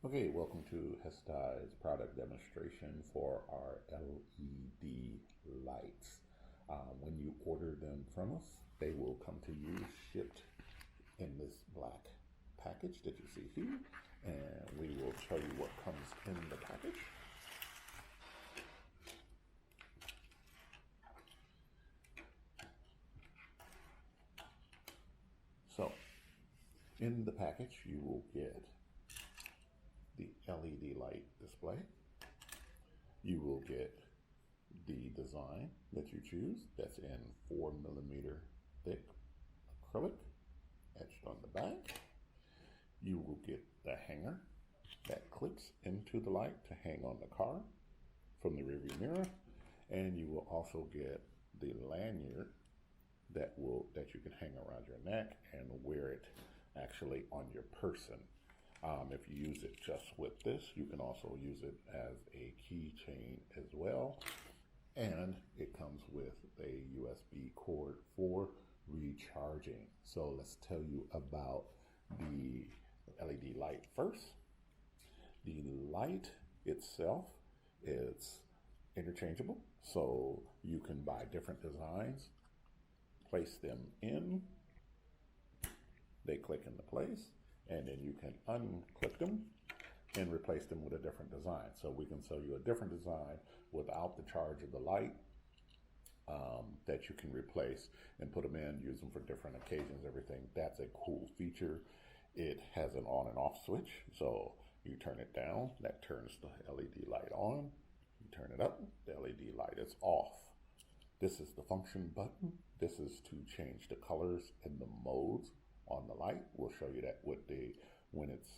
Okay, welcome to Hestai's product demonstration for our LED lights. When you order them from us, they will come to you shipped in this black package that you see here, and we will show you what comes in the package. So, in the package, you will get the LED light display. You will get the design that you choose. That's in 4mm thick acrylic etched on the back. You will get the hanger that clips into the light to hang on the car from the rearview mirror, and you will also get the lanyard that you can hang around your neck and wear it actually on your person. If you use it just with this, you can also use it as a keychain as well. And it comes with a USB cord for recharging. So let's tell you about the LED light first. The light itself is interchangeable, so you can buy different designs, place them in, they click into place, and then you can unclick them and replace them with a different design. So we can sell you a different design without the charge of the light that you can replace and put them in, use them for different occasions, everything. That's a cool feature. It has an on and off switch. So you turn it down, that turns the LED light on. You turn it up, the LED light is off. This is the function button. This is to change the colors and the modes on the light. We'll show you that with when it's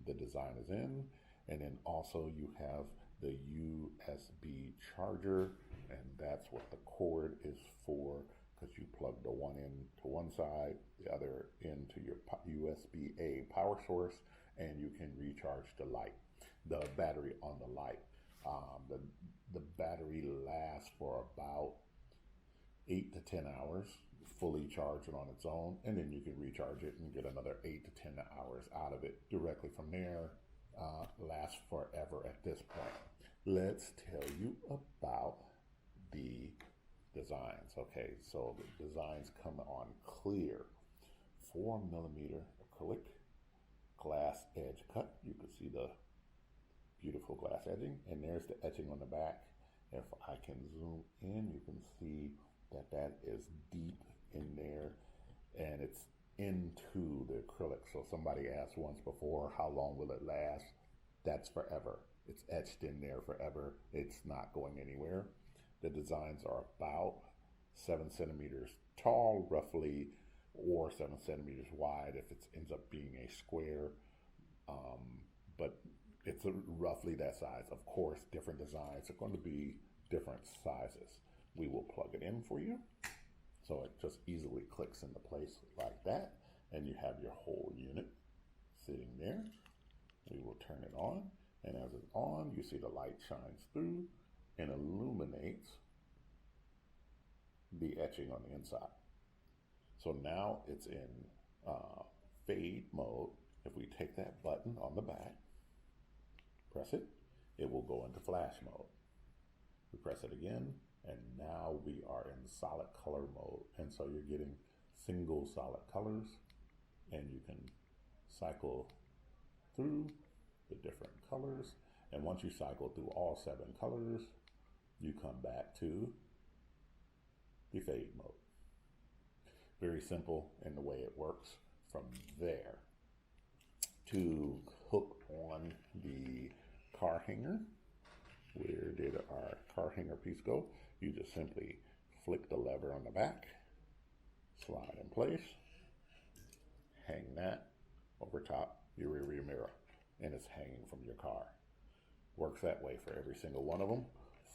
the design is in. And then also you have the USB charger, and that's what the cord is for, because you plug the one in to one side, the other into your USB-A power source, and you can recharge the light, the battery on the light. The battery lasts for about 8 to 10 hours, fully charged on its own, and then you can recharge it and get another 8 to 10 hours out of it directly from there. Lasts forever at this point. Let's tell you about the designs. Okay, so the designs come on clear 4mm acrylic glass edge cut. You can see the beautiful glass edging, and there's the etching on the back. If I can zoom in, you can see that that is deep in there, and it's into the acrylic. So somebody asked once before, how long will it last? That's forever. It's etched in there forever. It's not going anywhere. The designs are about 7 centimeters tall, roughly, or 7 centimeters wide if it ends up being a square. But it's roughly that size. Of course, different designs are going to be different sizes. We will plug it in for you, so it just easily clicks into place like that, and you have your whole unit sitting there. We will turn it on, and as it's on, you see the light shines through and illuminates the etching on the inside. So now it's in fade mode. If we take that button on the back, press it, it will go into flash mode. We press it again, and now we are in solid color mode. And so you're getting single solid colors, and you can cycle through the different colors. And once you cycle through all 7 colors, you come back to the fade mode. Very simple in the way it works. From there, to hook on the car hanger, where did our car hanger piece go? You just simply flick the lever on the back, slide in place, hang that over top your rearview mirror, and it's hanging from your car. Works that way for every single one of them.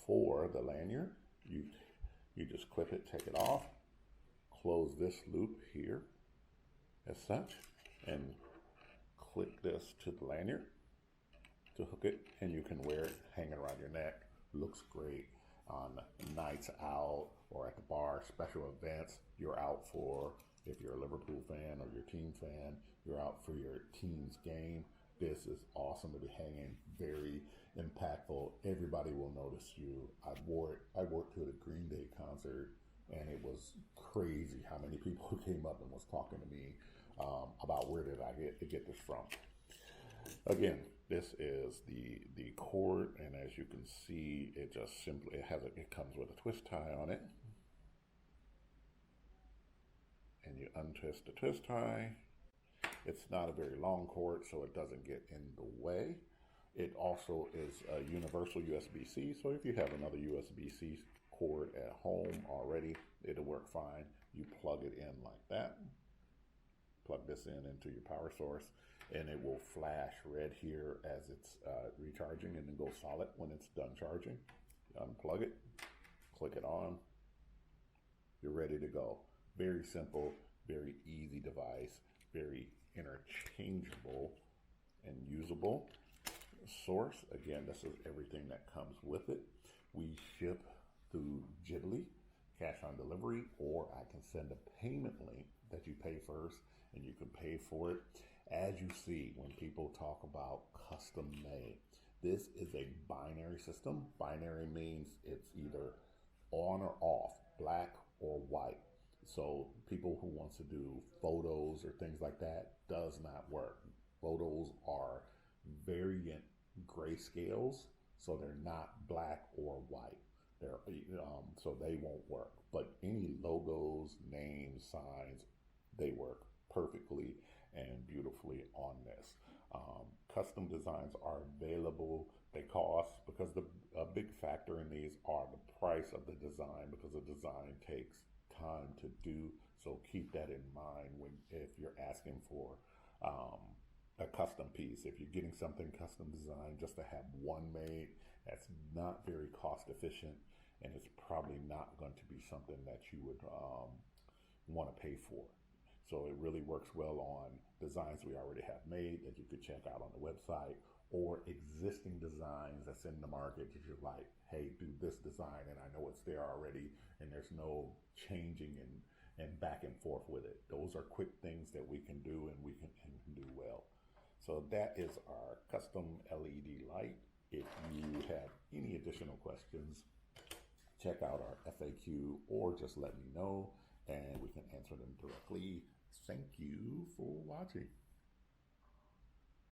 For the lanyard, you just clip it, take it off, close this loop here as such, and click this to the lanyard to hook it, and you can wear it hanging around your neck. Looks great on nights out or at the bar, special events. You're out for, if you're a Liverpool fan or your team fan, you're out for your team's game. This is awesome to be hanging, very impactful. Everybody will notice you. I wore it to the Green Day concert, and it was crazy how many people came up and was talking to me about where did I get this from. Again, this is the cord, and as you can see, it just simply it comes with a twist tie on it, and you untwist the twist tie. It's not a very long cord, so it doesn't get in the way. It also is a universal USB-C, so if you have another USB-C cord at home already, it'll work fine. You plug it in like that. Plug this into your power source, and it will flash red here as it's recharging, and then go solid when it's done charging. Unplug it, click it on, you're ready to go. Very simple, very easy device, very interchangeable and usable. Source, again, this is everything that comes with it. We ship through Ghibli, cash on delivery, or I can send a payment link that you pay first and you can pay for it. As you see, when people talk about custom made, this is a binary system. Binary means it's either on or off, black or white. So people who wants to do photos or things like that does not work. Photos are variant grayscales, so they're not black or white. They're so they won't work. But any logos, names, signs, they work perfectly and beautifully on this. Custom designs are available. They cost, because a big factor in these are the price of the design, because the design takes time to do. So keep that in mind if you're asking for a custom piece. If you're getting something custom designed just to have one made, that's not very cost efficient, and it's probably not going to be something that you would want to pay for. So it really works well on designs we already have made that you could check out on the website, or existing designs that's in the market that you're like, hey, do this design, and I know it's there already, and there's no changing and back and forth with it. Those are quick things that we can do, and we can do well. So that is our custom LED light. If you have any additional questions, check out our FAQ or just let me know and we can answer them directly. Thank you for watching.